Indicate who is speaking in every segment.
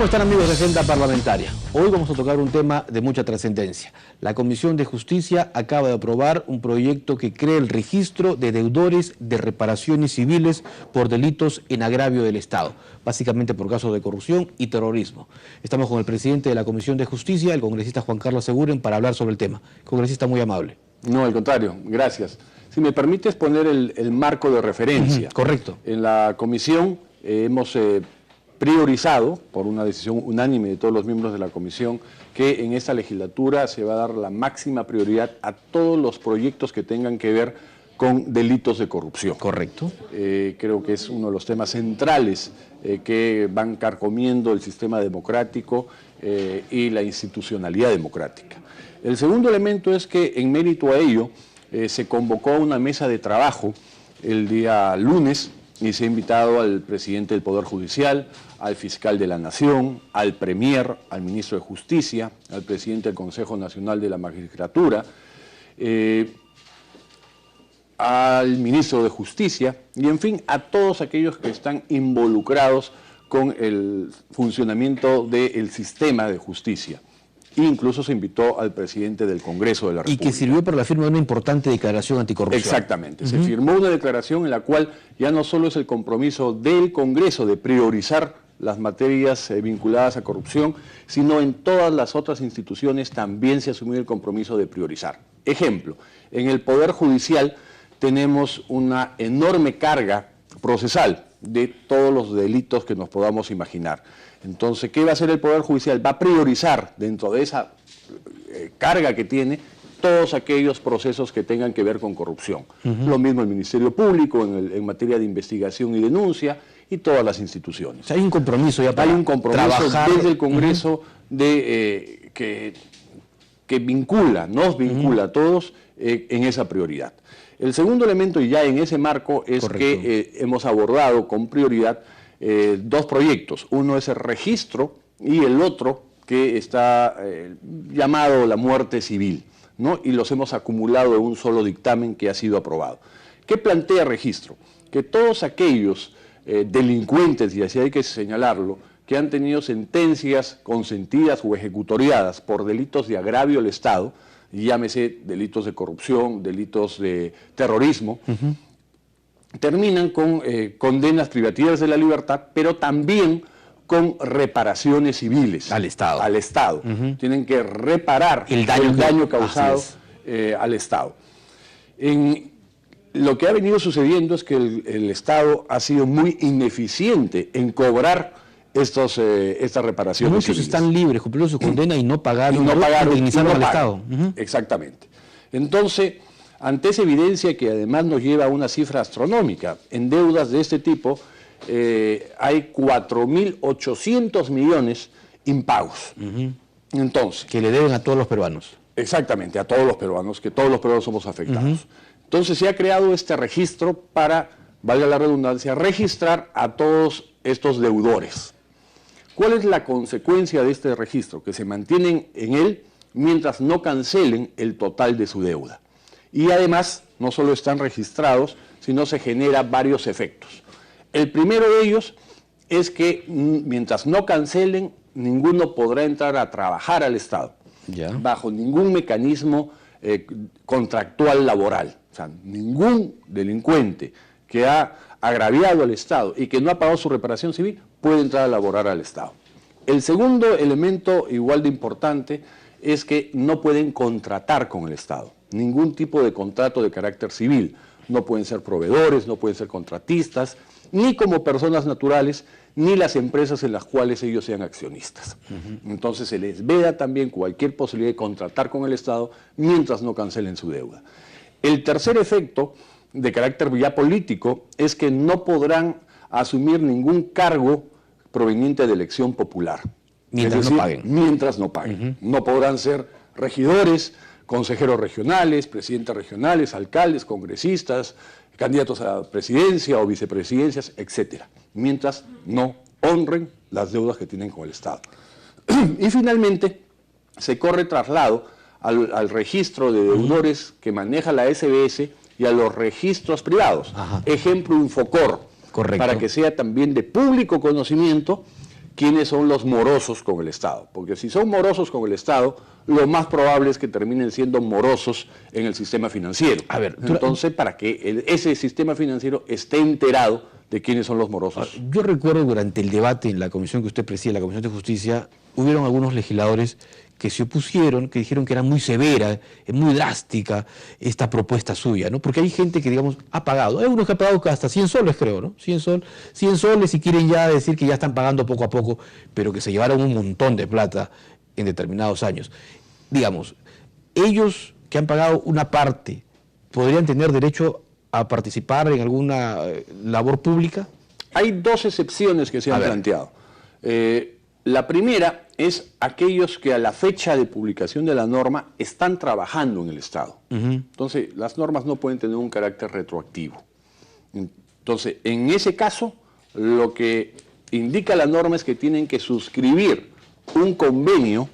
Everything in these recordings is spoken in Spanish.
Speaker 1: están, amigos de Agenda Parlamentaria? Hoy vamos a tocar un tema de mucha trascendencia. La Comisión de Justicia acaba de aprobar un proyecto que crea el registro de deudores de reparaciones civiles por delitos en agravio del Estado, básicamente por casos de corrupción y terrorismo. Estamos con el presidente de la Comisión de Justicia, el congresista Juan Carlos Seguren, para hablar sobre el tema. Congresista, muy amable.
Speaker 2: No, al contrario, gracias. Si me permites poner el marco de referencia.
Speaker 1: Correcto.
Speaker 2: En la comisión hemos priorizado, por una decisión unánime de todos los miembros de la comisión, que en esta legislatura se va a dar la máxima prioridad a todos los proyectos que tengan que ver con delitos de corrupción.
Speaker 1: Correcto.
Speaker 2: Creo que es uno de los temas centrales que van carcomiendo el sistema democrático y la institucionalidad democrática. El segundo elemento es que en mérito a ello se convocó una mesa de trabajo el día lunes y se ha invitado al presidente del Poder Judicial, al fiscal de la Nación, al premier, al ministro de Justicia, al presidente del Consejo Nacional de la Magistratura, al ministro de Justicia y, en fin, a todos aquellos que están involucrados con el funcionamiento del sistema de justicia. Incluso se invitó al presidente del Congreso de la República.
Speaker 1: Y que sirvió para la firma de una importante declaración anticorrupción.
Speaker 2: Exactamente. Se firmó una declaración en la cual ya no solo es el compromiso del Congreso de priorizar las materias vinculadas a corrupción, sino en todas las otras instituciones también se asumió el compromiso de priorizar. Ejemplo, en el Poder Judicial tenemos una enorme carga procesal de todos los delitos que nos podamos imaginar. Entonces, ¿qué va a hacer el Poder Judicial? Va a priorizar dentro de esa carga que tiene todos aquellos procesos que tengan que ver con corrupción. Lo mismo el Ministerio Público en materia de investigación y denuncia y todas las instituciones.
Speaker 1: O sea, hay un compromiso ya para
Speaker 2: hay un compromiso
Speaker 1: trabajar
Speaker 2: desde el Congreso que nos vincula a todos en esa prioridad. El segundo elemento, y ya en ese marco, es
Speaker 1: Correcto.
Speaker 2: que hemos abordado con prioridad dos proyectos. Uno es el registro y el otro que está llamado la muerte civil, ¿no? Y los hemos acumulado en un solo dictamen que ha sido aprobado. ¿Qué plantea registro? Que todos aquellos delincuentes, y así hay que señalarlo, que han tenido sentencias consentidas o ejecutoriadas por delitos de agravio al Estado, llámese delitos de corrupción, delitos de terrorismo, terminan con condenas privativas de la libertad, pero también con reparaciones civiles.
Speaker 1: Al Estado.
Speaker 2: Al Estado. Tienen que reparar el daño causado al Estado. Lo que ha venido sucediendo es que el Estado ha sido muy ineficiente en cobrar estas reparaciones
Speaker 1: Muchos
Speaker 2: civiles.
Speaker 1: están libres, cumplieron su condena y no pagaron, indemnizaron al Estado.
Speaker 2: Exactamente. Entonces, ante esa evidencia que además nos lleva a una cifra astronómica, en deudas de este tipo hay 4.800 millones impagos. Entonces,
Speaker 1: Que le deben a todos los peruanos.
Speaker 2: exactamente, a todos los peruanos, que todos los peruanos somos afectados. Entonces se ha creado este registro para, valga la redundancia, registrar a todos estos deudores. ¿Cuál es la consecuencia de este registro? Que se mantienen en él mientras no cancelen el total de su deuda. Y además, no solo están registrados, sino se genera varios efectos. El primero de ellos es que mientras no cancelen, ninguno podrá entrar a trabajar al Estado, bajo ningún mecanismo contractual laboral. O sea, ningún delincuente que ha agraviado al Estado y que no ha pagado su reparación civil puede entrar a laborar al Estado. El segundo elemento, igual de importante, es que no pueden contratar con el Estado. Ningún tipo de contrato de carácter civil. No pueden ser proveedores, no pueden ser contratistas, ni como personas naturales, ni las empresas en las cuales ellos sean accionistas. Entonces se les veda también cualquier posibilidad de contratar con el Estado mientras no cancelen su deuda. El tercer efecto, de carácter ya político, es que no podrán asumir ningún cargo proveniente de elección popular.
Speaker 1: Mientras no paguen.
Speaker 2: Mientras no paguen. No podrán ser regidores, consejeros regionales, presidentes regionales, alcaldes, congresistas, candidatos a la presidencia o vicepresidencias, etcétera, mientras no honren las deudas que tienen con el Estado. Y finalmente, se corre traslado al registro de deudores que maneja la SBS y a los registros privados. Ejemplo, Infocor,
Speaker 1: Correcto.
Speaker 2: para que sea también de público conocimiento quiénes son los morosos con el Estado. Porque si son morosos con el Estado, lo más probable es que terminen siendo morosos en el sistema financiero.
Speaker 1: A ver,
Speaker 2: entonces, para que ese sistema financiero esté enterado de quiénes son los morosos.
Speaker 1: Yo recuerdo durante el debate en la comisión que usted preside, la Comisión de Justicia, hubieron algunos legisladores que se opusieron, que dijeron que era muy severa, muy drástica esta propuesta suya, ¿no? Porque hay gente que, digamos, ha pagado. Hay unos que han pagado hasta 100 soles, creo, ¿no? 100 soles y quieren ya decir que ya están pagando poco a poco, pero que se llevaron un montón de plata en determinados años. Digamos, ellos que han pagado una parte, ¿podrían tener derecho a participar en alguna labor pública?
Speaker 2: Hay dos excepciones que se han planteado. La primera es aquellos que a la fecha de publicación de la norma están trabajando en el Estado. Entonces, las normas no pueden tener un carácter retroactivo. Entonces, en ese caso, lo que indica la norma es que tienen que suscribir un convenio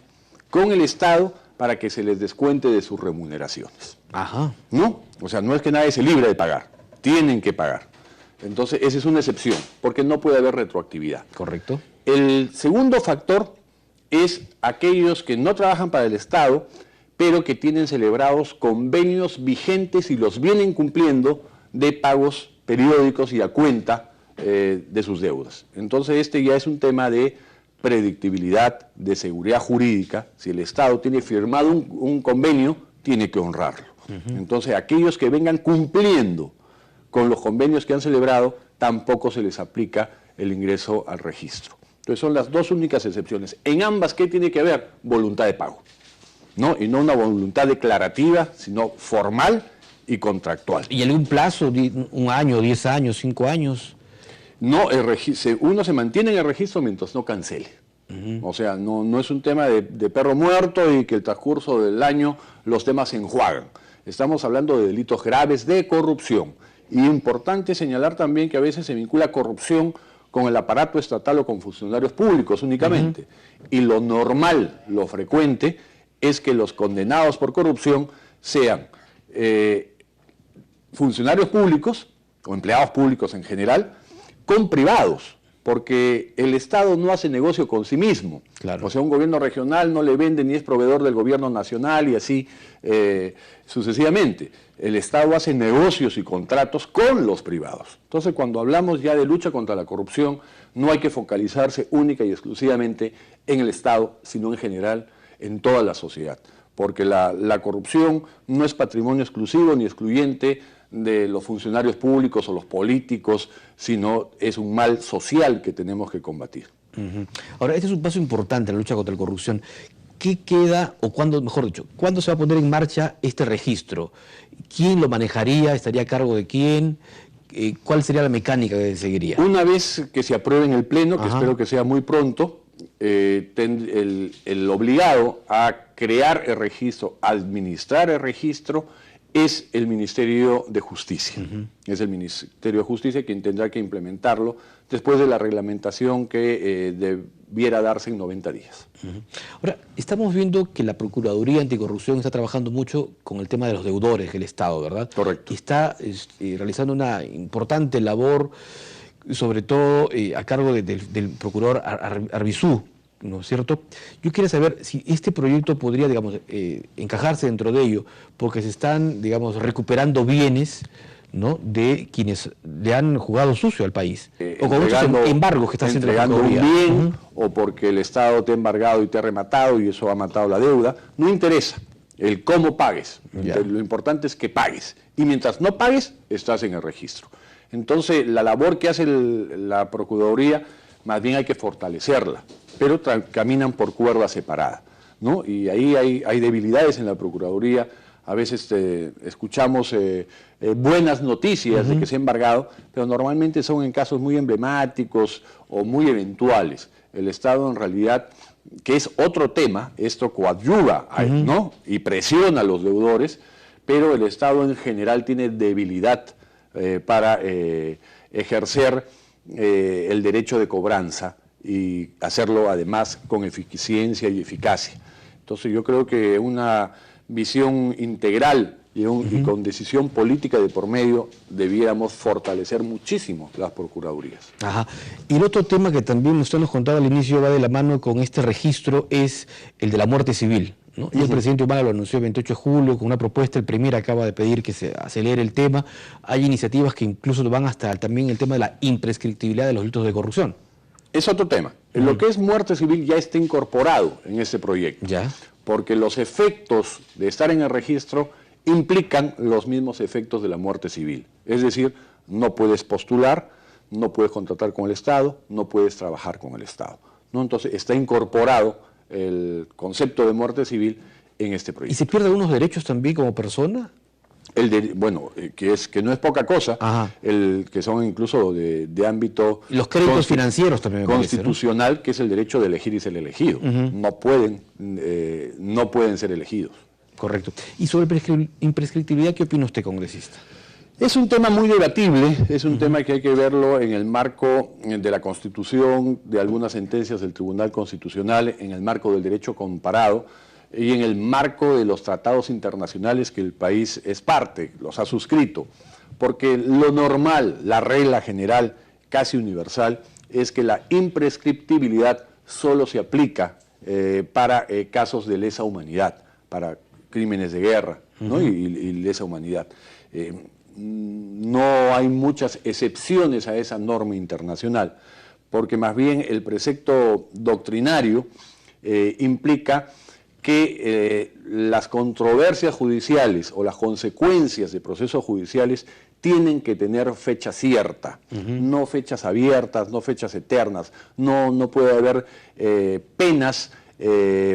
Speaker 2: con el Estado para que se les descuente de sus remuneraciones.
Speaker 1: Ajá.
Speaker 2: ¿No? O sea, no es que nadie se libre de pagar, tienen que pagar. Entonces, esa es una excepción, porque no puede haber retroactividad.
Speaker 1: Correcto.
Speaker 2: El segundo factor es aquellos que no trabajan para el Estado, pero que tienen celebrados convenios vigentes y los vienen cumpliendo de pagos periódicos y a cuenta de sus deudas. Entonces, este ya es un tema de predictibilidad, de seguridad jurídica. Si el Estado tiene firmado un convenio, tiene que honrarlo. Entonces, aquellos que vengan cumpliendo con los convenios que han celebrado, tampoco se les aplica el ingreso al registro. Entonces, son las dos únicas excepciones. En ambas, ¿qué tiene que haber? Voluntad de pago, ¿no? Y no una voluntad declarativa, sino formal y contractual.
Speaker 1: ¿Y algún plazo? ¿Un año, 10 años, 5 años?
Speaker 2: No, uno se mantiene en el registro mientras no cancele. O sea, no es un tema de perro muerto y que el transcurso del año los temas se enjuagan. Estamos hablando de delitos graves de corrupción. Y importante señalar también que a veces se vincula corrupción con el aparato estatal o con funcionarios públicos únicamente. Y lo normal, lo frecuente, es que los condenados por corrupción sean funcionarios públicos o empleados públicos en general, con privados, porque el Estado no hace negocio con sí mismo.
Speaker 1: Claro.
Speaker 2: O sea, un gobierno regional no le vende ni es proveedor del gobierno nacional y así sucesivamente. El Estado hace negocios y contratos con los privados. Entonces, cuando hablamos ya de lucha contra la corrupción, no hay que focalizarse única y exclusivamente en el Estado, sino en general en toda la sociedad. Porque la corrupción no es patrimonio exclusivo ni excluyente de los funcionarios públicos o los políticos, sino es un mal social que tenemos que combatir.
Speaker 1: Ahora, este es un paso importante en la lucha contra la corrupción. ¿Qué queda, o cuándo, mejor dicho, cuándo se va a poner en marcha este registro? ¿Quién lo manejaría? ¿Estaría a cargo de quién? ¿Cuál sería la mecánica que seguiría?
Speaker 2: Una vez que se apruebe en el Pleno, que espero que sea muy pronto, el obligado a crear el registro, administrar el registro, es el Ministerio de Justicia. Es el Ministerio de Justicia quien tendrá que implementarlo después de la reglamentación que debiera darse en 90 días.
Speaker 1: Ahora, estamos viendo que la Procuraduría Anticorrupción está trabajando mucho con el tema de los deudores del Estado, ¿verdad?
Speaker 2: Correcto.
Speaker 1: Está realizando una importante labor, sobre todo a cargo del procurador Arbizú, ¿no es cierto? Yo quiero saber si este proyecto podría, digamos, encajarse dentro de ello, porque se están, digamos, recuperando bienes, ¿no?, de quienes le han jugado sucio al país, o con muchos embargos que está haciendo la Procuraduría.
Speaker 2: Un bien, o porque el Estado te ha embargado y te ha rematado y eso ha matado la deuda, no interesa el cómo pagues. Lo importante es que pagues, y mientras no pagues, estás en el registro. Entonces, la labor que hace la Procuraduría, más bien hay que fortalecerla, pero caminan por cuerda separada, ¿no? Y ahí hay debilidades en la Procuraduría. A veces escuchamos buenas noticias de que se ha embargado, pero normalmente son en casos muy emblemáticos o muy eventuales. El Estado en realidad, que es otro tema, esto coadyuva, ¿no?, y presiona a los deudores, pero el Estado en general tiene debilidad para ejercer el derecho de cobranza y hacerlo además con eficiencia y eficacia. Entonces yo creo que una visión integral y con decisión política de por medio debiéramos fortalecer muchísimo las procuradurías.
Speaker 1: Ajá. Y el otro tema que también usted nos contaba al inicio va de la mano con este registro es el de la muerte civil, ¿no? Y el presidente Humala lo anunció el 28 de julio con una propuesta. El Premier acaba de pedir que se acelere el tema. Hay iniciativas que incluso van hasta también el tema de la imprescriptibilidad de los delitos de corrupción.
Speaker 2: Es otro tema. Lo que es muerte civil ya está incorporado en este proyecto.
Speaker 1: Ya.
Speaker 2: Porque los efectos de estar en el registro implican los mismos efectos de la muerte civil. Es decir, no puedes postular, no puedes contratar con el Estado, no puedes trabajar con el Estado, ¿no? Entonces está incorporado el concepto de muerte civil en este proyecto.
Speaker 1: ¿Y se pierden unos derechos también como persona?
Speaker 2: Que no es poca cosa, que son incluso de ámbito...
Speaker 1: Los créditos financieros también me
Speaker 2: constitucional,
Speaker 1: parece, ¿no?
Speaker 2: Que es el derecho de elegir y ser elegido. No pueden ser elegidos.
Speaker 1: Correcto. Y sobre imprescriptibilidad, ¿qué opina usted, congresista?
Speaker 2: Es un tema muy debatible, es un tema que hay que verlo en el marco de la Constitución, de algunas sentencias del Tribunal Constitucional, en el marco del derecho comparado, y en el marco de los tratados internacionales que el país es parte, los ha suscrito, porque lo normal, la regla general, casi universal, es que la imprescriptibilidad solo se aplica para casos de lesa humanidad, para crímenes de guerra, ¿no? y lesa humanidad. No hay muchas excepciones a esa norma internacional, porque más bien el precepto doctrinario implica que las controversias judiciales o las consecuencias de procesos judiciales tienen que tener fecha cierta, no fechas abiertas, no fechas eternas, no puede haber penas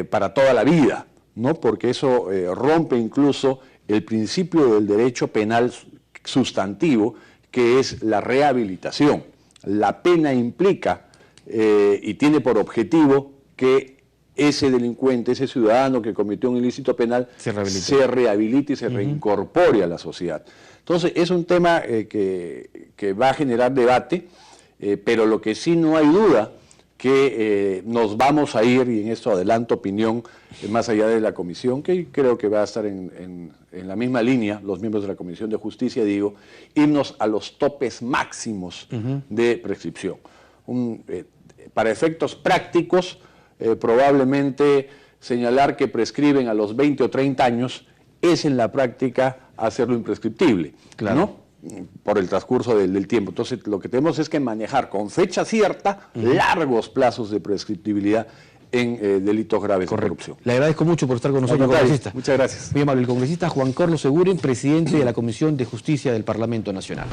Speaker 2: para toda la vida, ¿no? Porque eso rompe incluso el principio del derecho penal sustantivo, que es la rehabilitación. La pena implica y tiene por objetivo que ese delincuente, ese ciudadano que cometió un ilícito penal se rehabilite y se reincorpore a la sociedad. Entonces es un tema que va a generar debate, pero lo que sí no hay duda que nos vamos a ir, y en esto adelanto opinión, más allá de la comisión, que creo que va a estar en la misma línea, los miembros de la Comisión de Justicia, digo, irnos a los topes máximos de prescripción. Para efectos prácticos, probablemente señalar que prescriben a los 20 o 30 años es en la práctica hacerlo imprescriptible, claro, ¿no? Por el transcurso del tiempo. Entonces lo que tenemos es que manejar con fecha cierta largos plazos de prescriptibilidad en delitos graves de corrupción.
Speaker 1: Le agradezco mucho por estar con nosotros, congresista.
Speaker 2: Muchas gracias.
Speaker 1: Muy amable, el congresista Juan Carlos Segurín, presidente de la Comisión de Justicia del Parlamento Nacional.